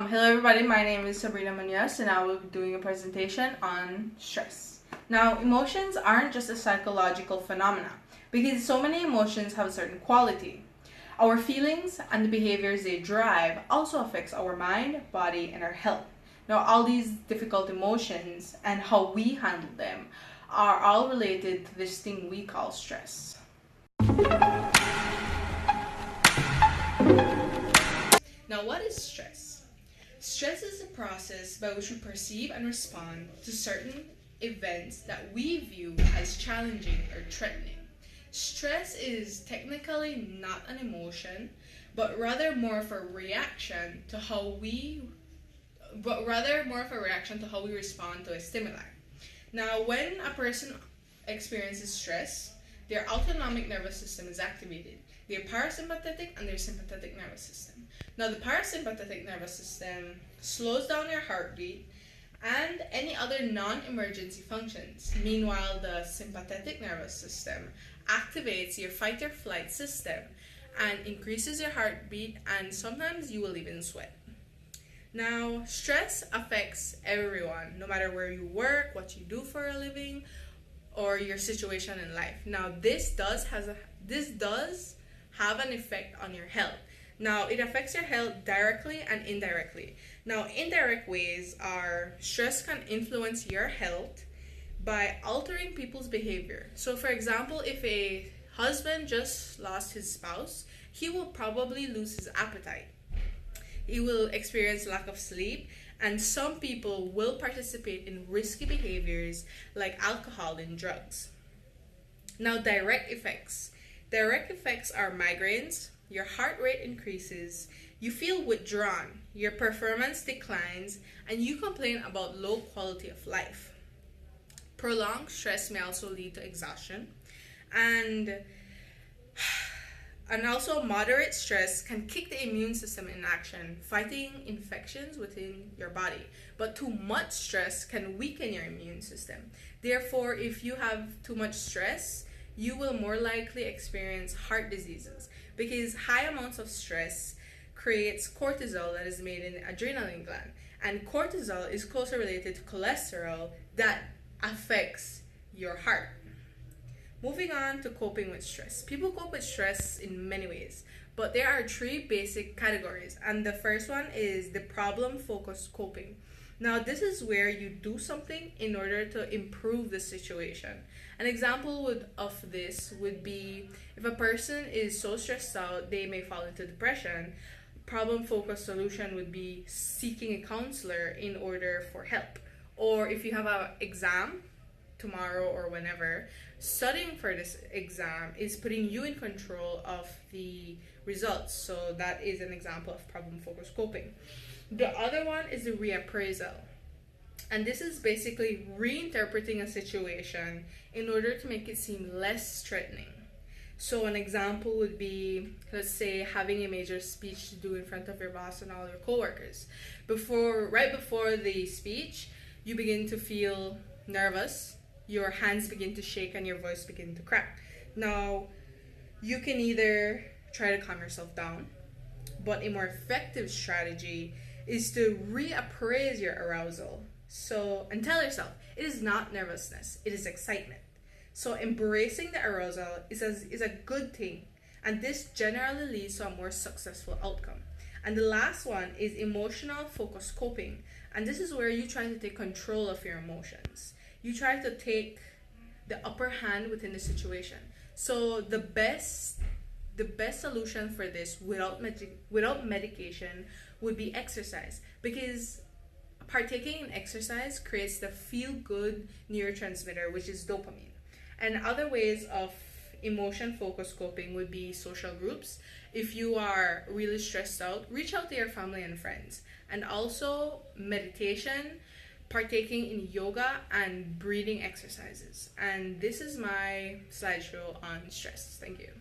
Hello everybody, my name is Sabrina Munoz and I will be doing a presentation on stress. Now, emotions aren't just a psychological phenomena because so many emotions have a certain quality. Our feelings and the behaviors they drive also affects our mind, body, and our health. Now, all these difficult emotions and how we handle them are all related to this thing we call stress. Now, what is stress? Stress is the process by which we perceive and respond to certain events that we view as challenging or threatening. Stress is technically not an emotion, but rather more of a reaction to how we respond to a stimuli. Now, when a person experiences stress, their autonomic nervous system is activated. Their parasympathetic and their sympathetic nervous system. Now, the parasympathetic nervous system slows down your heartbeat and any other non-emergency functions. Meanwhile, the sympathetic nervous system activates your fight or flight system and increases your heartbeat, and sometimes you will even sweat. Now, stress affects everyone, no matter where you work, what you do for a living, or your situation in life. Now, this does have an effect on your health. Now, it affects your health directly and indirectly. Now, indirect ways are stress can influence your health by altering people's behavior. So, for example, if a husband just lost his spouse, he will probably lose his appetite. He will experience lack of sleep, and some people will participate in risky behaviors like alcohol and drugs. Now, direct effects. Direct effects are migraines, your heart rate increases, you feel withdrawn, your performance declines, and you complain about low quality of life. Prolonged stress may also lead to exhaustion, and also moderate stress can kick the immune system in action, fighting infections within your body. But too much stress can weaken your immune system. Therefore, if you have too much stress, you will more likely experience heart diseases because high amounts of stress creates cortisol that is made in the adrenaline gland. And cortisol is closely related to cholesterol that affects your heart. Moving on to coping with stress. People cope with stress in many ways, but there are three basic categories. And the first one is the problem-focused coping. Now, this is where you do something in order to improve the situation. An example of this would be if a person is so stressed out, they may fall into depression. Problem-focused solution would be seeking a counselor in order for help. Or if you have an exam tomorrow or whenever, studying for this exam is putting you in control of the results. So that is an example of problem-focused coping. The other one is the reappraisal. And this is basically reinterpreting a situation in order to make it seem less threatening. So an example would be, let's say, having a major speech to do in front of your boss and all your coworkers. Right before the speech, you begin to feel nervous, your hands begin to shake, and your voice begin to crack. Now, you can either try to calm yourself down, but a more effective strategy is to reappraise your arousal. And tell yourself, it is not nervousness, it is excitement. So embracing the arousal is a good thing, and this generally leads to a more successful outcome. And the last one is emotional focused coping, and this is where you try to take control of your emotions. You try to take the upper hand within the situation. So the best solution for this without medication would be exercise, because partaking in exercise creates the feel-good neurotransmitter, which is dopamine. And other ways of emotion-focused coping would be social groups. If you are really stressed out, reach out to your family and friends. And also meditation, partaking in yoga, and breathing exercises. And this is my slideshow on stress. Thank you.